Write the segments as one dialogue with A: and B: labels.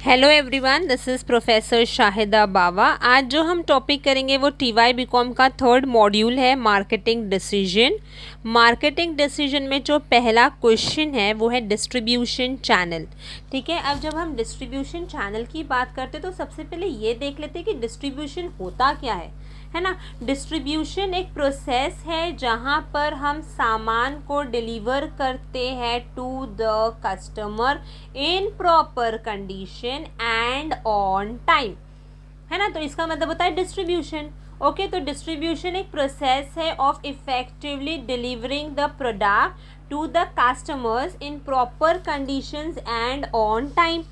A: Hello everyone, this is professor Shahida Bawa. आज जो हम टॉपिक करेंगे वो टीवाई बीकॉम का थर्ड मॉड्यूल है, मार्केटिंग डिसीजन। मार्केटिंग डिसीजन में जो पहला क्वेश्चन है वो है डिस्ट्रीब्यूशन चैनल। ठीक है, अब जब हम डिस्ट्रीब्यूशन चैनल की बात करते तो सबसे पहले ये देख लेते हैं कि डिस्ट्रीब्यूशन होता क्या है ना। डिस्ट्रीब्यूशन एक प्रोसेस है जहाँ पर हम सामान को डिलीवर करते हैं to the customer in proper condition and on time, है ना। तो इसका मतलब होता है डिस्ट्रीब्यूशन। ओके, तो डिस्ट्रीब्यूशन एक प्रोसेस है of effectively delivering the product to the customers in proper conditions and on time.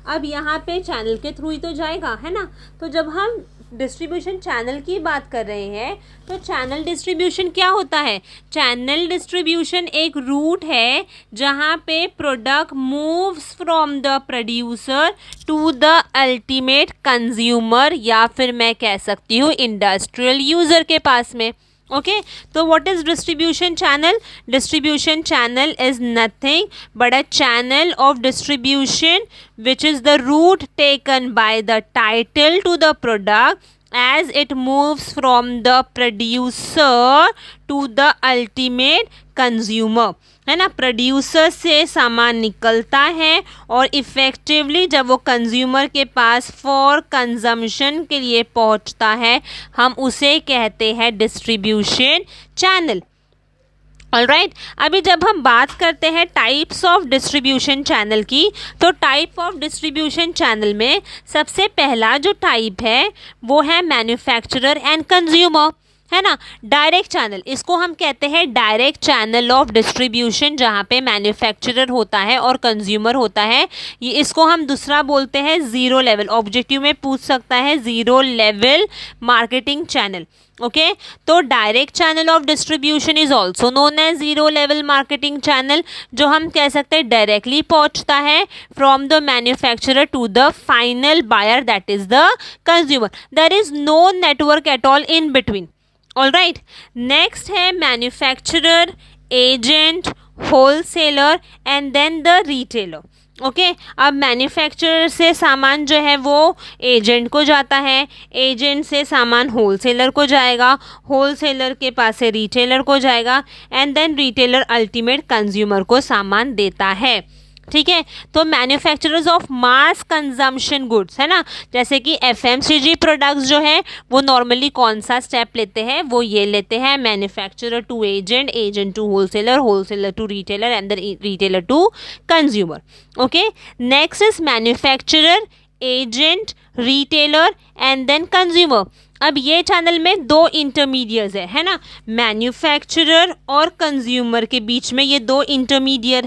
A: अब यहाँ पे चैनल के थ्रू ही तो जाएगा, है ना। तो जब हम डिस्ट्रीब्यूशन चैनल की बात कर रहे हैं तो चैनल डिस्ट्रीब्यूशन क्या होता है? चैनल डिस्ट्रीब्यूशन एक रूट है जहाँ पे product moves from the producer to the ultimate consumer, या फिर मैं कह सकती हूँ इंडस्ट्रियल यूज़र के पास में। ओके, तो what is distribution channel? Distribution channel is nothing but a channel of distribution which is the route taken by the title to the product as it moves from the producer to the ultimate consumer, है ना। Producer से सामान निकलता है और effectively जब वो consumer के पास फॉर कंजम्पशन के लिए पहुंचता है हम उसे कहते हैं डिस्ट्रीब्यूशन चैनल। ऑलराइट, अभी जब हम बात करते हैं टाइप्स ऑफ डिस्ट्रीब्यूशन चैनल की, तो टाइप ऑफ डिस्ट्रीब्यूशन चैनल में सबसे पहला जो टाइप है वो है मैन्युफैक्चरर एंड कंज्यूमर, है ना। डायरेक्ट चैनल, इसको हम कहते हैं डायरेक्ट चैनल ऑफ डिस्ट्रीब्यूशन, जहाँ पे मैन्युफैक्चरर होता है और कंज्यूमर होता है। ये इसको हम दूसरा बोलते हैं ज़ीरो लेवल। ऑब्जेक्टिव में पूछ सकता है zero level marketing channel. Okay, तो direct channel of distribution is also known as zero level marketing channel, जो हम कह सकते हैं डायरेक्टली पहुंचता है from the manufacturer to the final buyer, that is the consumer. There is no network at all in between. All right, next है manufacturer, agent, wholesaler and then the retailer. Okay, अब manufacturer से सामान जो है वो agent को जाता है, एजेंट से सामान होलसेलर को जाएगा, होलसेलर के पास से रिटेलर को जाएगा and then retailer ultimate consumer को सामान देता है। ठीक है, तो manufacturers of mass consumption goods, है ना, जैसे कि एफएमसीजी प्रोडक्ट्स जो है वो नॉर्मली कौन सा स्टेप लेते हैं? वो ये लेते हैं manufacturer to agent, agent to wholesaler, wholesaler to retailer and the retailer to consumer. Okay, next is manufacturer, agent, retailer and then consumer. अब ये चैनल में दो इंटरमीडिएट्स है ना, मैन्युफैक्चरर और कंज्यूमर के बीच में ये दो इंटरमीडिएट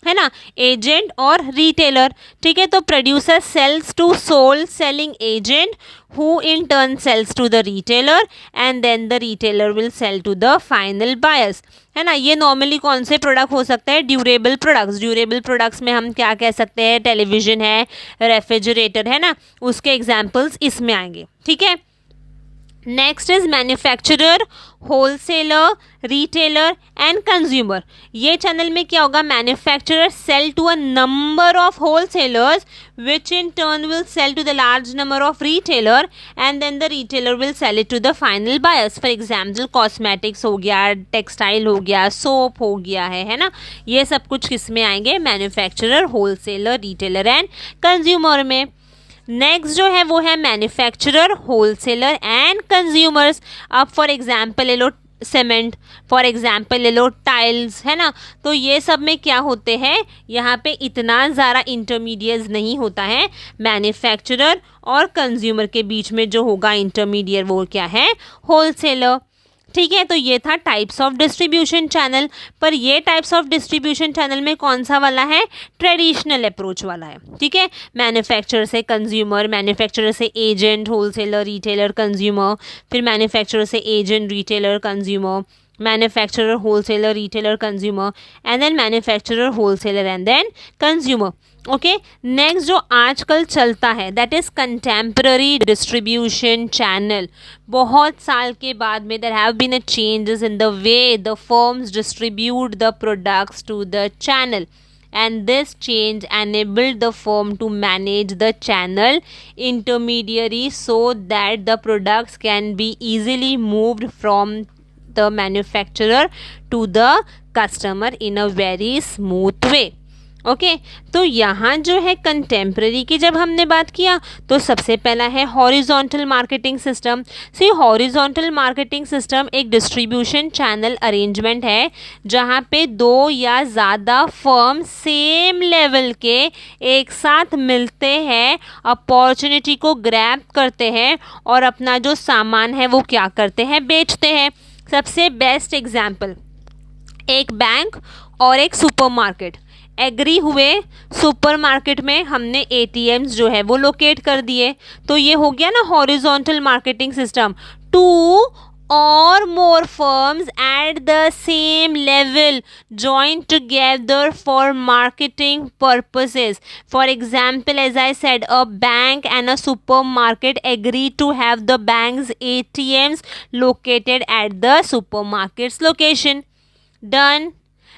A: है ना, एजेंट और रिटेलर। ठीक है, तो producer sells to sole selling agent who in turn sells to the retailer and then the retailer will sell to the final buyers, है ना। ये नॉर्मली कौन से प्रोडक्ट हो सकते हैं? Durable products. ड्यूरेबल प्रोडक्ट्स में हम क्या कह सकते हैं? टेलीविजन है, रेफ्रिजरेटर, है ना, उसके एग्जाम्पल्स इसमें आएंगे। ठीक है, next is manufacturer, wholesaler, retailer and consumer. ये चैनल में क्या होगा? Manufacturer sell to a number of wholesalers which in turn will sell to the large number of retailer and then the retailer will sell it to the final buyers. For example cosmetics हो गया, textile हो गया, soap हो गया है ना। ये सब कुछ किस में आएंगे? Manufacturer, wholesaler, retailer and consumer में। नेक्स्ट जो है वो है मैन्युफैक्चरर, होलसेलर एंड कंज्यूमर्स। अब फॉर एग्जांपल ले लो सीमेंट, फॉर एग्जांपल ले लो टाइल्स, है ना। तो ये सब में क्या होते हैं? यहाँ पे इतना ज़्यादा इंटरमीडिएट्स नहीं होता है। मैन्युफैक्चरर और कंज्यूमर के बीच में जो होगा इंटरमीडिएट वो क्या है? होलसेलर। ठीक है, तो ये था टाइप्स ऑफ डिस्ट्रीब्यूशन चैनल। पर ये टाइप्स ऑफ डिस्ट्रीब्यूशन चैनल में कौन सा वाला है? ट्रेडिशनल अप्रोच वाला है। ठीक है, मैन्युफैक्चरर से कंज्यूमर, मैन्युफैक्चरर से एजेंट, होलसेलर, रिटेलर, कंज्यूमर, फिर मैन्युफैक्चरर से agent, retailer, consumer, manufacturer, wholesaler, retailer, consumer and then manufacturer, wholesaler and then consumer. Okay, next जो आजकल चलता है that is contemporary distribution channel. बहुत साल के बाद में there have been a changes in the way the firms distribute the products to the channel. and this change enabled the firm to manage the channel intermediary so that the products can be easily moved from the manufacturer to the customer in a very smooth way. Okay तो यहाँ जो है contemporary की जब हमने बात किया तो सबसे पहला है हॉरिजॉन्टल मार्केटिंग सिस्टम. सी हॉरिजॉन्टल मार्केटिंग सिस्टम एक डिस्ट्रीब्यूशन चैनल अरेंजमेंट है जहाँ पे दो या ज़्यादा फर्म सेम लेवल के एक साथ मिलते हैं, अपॉर्चुनिटी को ग्रैब करते हैं और अपना जो सामान है वो क्या करते हैं, बेचते हैं. सबसे बेस्ट एग्जाम्पल एक बैंक और एक सुपरमार्केट एग्री हुए, सुपरमार्केट में हमने एटीएम्स जो है वो लोकेट कर दिए, तो ये हो गया ना हॉरिजॉन्टल मार्केटिंग सिस्टम. टू और more firms at the same level join together for marketing purposes. For example, as I said, a bank and a supermarket agree to have the bank's ATMs located at the supermarket's location. Done.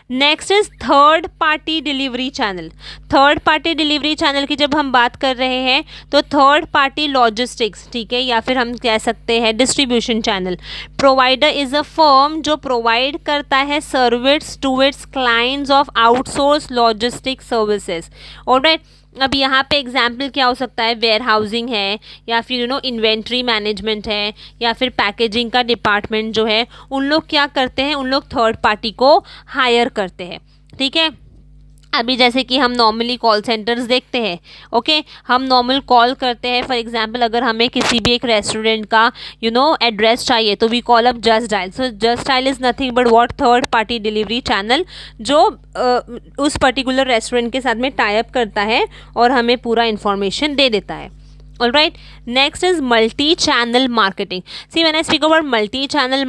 A: Next is third party delivery channel. Third party delivery channel की जब हम बात कर रहे हैं तो third party logistics, ठीक है, या फिर हम कह सकते हैं distribution channel. Provider is a firm जो प्रोवाइड करता है service to its clients of outsource logistic services. Alright, अब यहाँ पे एग्जाम्पल क्या हो सकता है, वेयर हाउसिंग है या फिर इन्वेंट्री मैनेजमेंट है या फिर पैकेजिंग का डिपार्टमेंट जो है, उन लोग क्या करते हैं, उन लोग थर्ड पार्टी को हायर करते हैं. ठीक है, अभी जैसे कि हम नॉर्मली कॉल सेंटर्स देखते हैं. ओके हम नॉर्मल कॉल करते हैं. फॉर एग्जांपल अगर हमें किसी भी एक रेस्टोरेंट का एड्रेस चाहिए तो we call up Just Dial. So Just Dial is nothing but what, third party delivery channel जो उस पर्टिकुलर रेस्टोरेंट के साथ में टाई अप करता है और हमें पूरा इन्फॉर्मेशन दे देता है. All right, next is multi-channel marketing. See, when I speak about multi-channel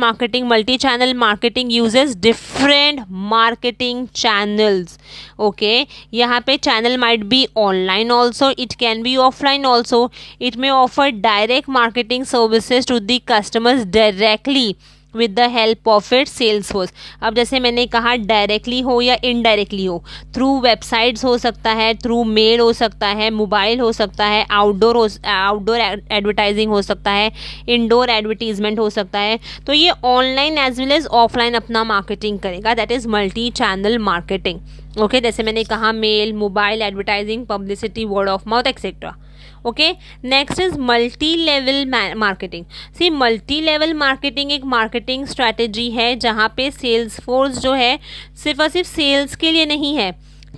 A: marketing uses different marketing channels. Okay, यहाँ पे channel might be online also, it can be offline also. It may offer direct marketing services to the customers directly with the help of its sales force. अब जैसे मैंने कहा directly हो या indirectly हो, through websites हो सकता है, थ्रू मेल हो सकता है, मोबाइल हो सकता है, आउटडोर एडवर्टाइजिंग हो सकता है, इंडोर एडवर्टीजमेंट हो सकता है. तो ये online as well as offline अपना मार्केटिंग करेगा. That is multi channel marketing. Okay जैसे मैंने कहा mail, mobile advertising, publicity, word of mouth etcetera. Okay next is multi level marketing. See multi level marketing एक मार्केटिंग स्ट्रैटेजी है जहाँ पे sales force जो है सिर्फ और सिर्फ सेल्स के लिए नहीं है,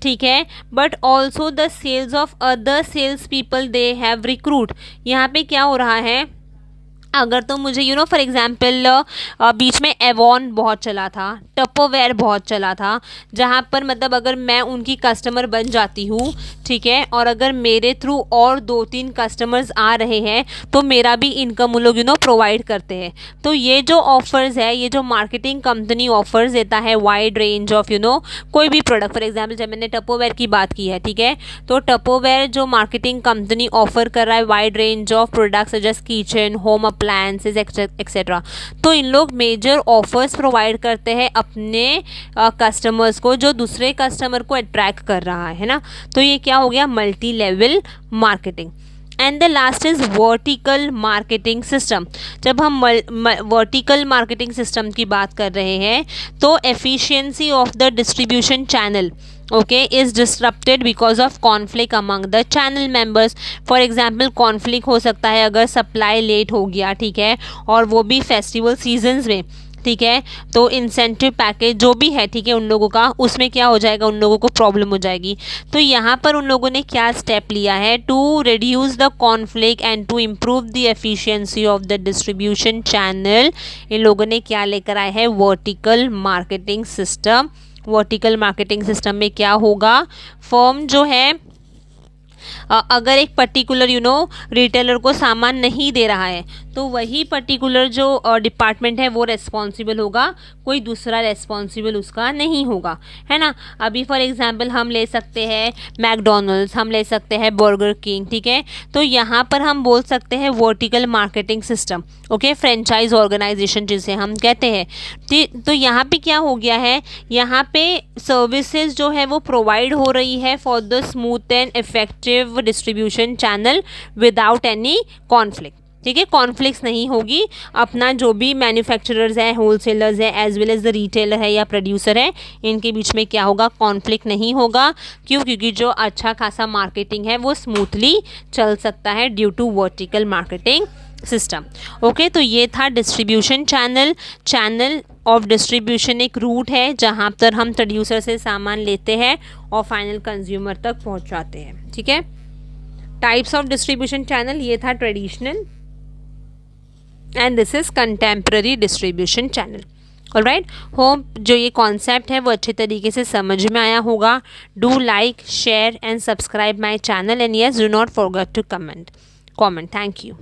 A: ठीक है, but also the sales of other sales people they have recruit. यहाँ पे क्या हो रहा है, अगर तो मुझे फॉर एग्जांपल बीच में एवॉन बहुत चला था, टपोवेयर बहुत चला था, जहाँ पर मतलब अगर मैं उनकी कस्टमर बन जाती हूँ, ठीक है, और अगर मेरे थ्रू और 2-3 कस्टमर्स आ रहे हैं तो मेरा भी इनकम उन लोग प्रोवाइड करते हैं. तो ये जो ऑफर्स है, ये जो मार्केटिंग कंपनी ऑफर्स देता है वाइड रेंज ऑफ कोई भी प्रोडक्ट. फॉर एग्जाम्पल जब मैंने टपोवेयर की बात की है, ठीक है, तो टपोवेयर जो मार्केटिंग कंपनी ऑफर कर रहा है वाइड रेंज ऑफ प्रोडक्ट्स जैसे किचन, होम अप्लायंसेज एक्सेट्रा. तो इन लोग मेजर ऑफर्स प्रोवाइड करते हैं अपने कस्टमर्स को जो दूसरे कस्टमर को अट्रैक्ट कर रहा है ना. तो ये क्या हो गया, multi level marketing. And the last is vertical marketing system. जब हम वर्टिकल मार्केटिंग सिस्टम की बात कर रहे हैं तो efficiency of the distribution channel is disrupted because of conflict among the channel members. For example conflict हो सकता है अगर सप्लाई लेट हो गया, ठीक है, और वो भी फेस्टिवल सीजन्स में, ठीक है, तो इंसेंटिव पैकेज जो भी है, ठीक है, उन लोगों का उसमें क्या हो जाएगा, उन लोगों को प्रॉब्लम हो जाएगी. तो यहाँ पर उन लोगों ने क्या स्टेप लिया है, to reduce the conflict and to improve the efficiency of the distribution channel. इन लोगों ने क्या लेकर आए हैं, vertical marketing system. Vertical marketing system में क्या होगा, फर्म जो है अगर एक पर्टिकुलर रिटेलर को सामान नहीं दे रहा है तो वही पर्टिकुलर जो डिपार्टमेंट है वो रेस्पॉन्सिबल होगा, कोई दूसरा रेस्पॉन्सिबल उसका नहीं होगा, है ना। अभी फॉर एग्जांपल हम ले सकते हैं मैकडोनल्ड्स, हम ले सकते हैं बर्गर किंग, ठीक है। तो यहाँ पर हम बोल सकते हैं vertical marketing system, okay, franchise organization जिसे हम कहते हैं। तो यहाँ पे क्या हो गया है, यहाँ पे सर्विसेज जो है वो प्रोवाइड हो रही है for the smooth and effective distribution channel without any conflict, ठीक है। कॉन्फ्लिक्ट्स नहीं होगी, अपना जो भी मैन्युफैक्चरर्स हैं, होलसेलर्स हैं, as well as the retailer है या प्रोड्यूसर है, इनके बीच में क्या होगा, कॉन्फ्लिक्ट नहीं होगा। क्यों? क्योंकि जो अच्छा खासा मार्केटिंग है वो स्मूथली चल सकता है due to vertical marketing system, okay. तो ये था distribution channel. Channel of distribution एक रूट है जहाँ पर हम प्रोड्यूसर से सामान लेते हैं और फाइनल कंज्यूमर तक पहुँचाते हैं, ठीक है। टाइप्स ऑफ डिस्ट्रीब्यूशन चैनल, ये था traditional and this is contemporary distribution channel. Alright, hope जो ये कॉन्सेप्ट है वो अच्छे तरीके से समझ में आया होगा। Do like, share and subscribe my channel and yes, do not forget to comment. Thank you.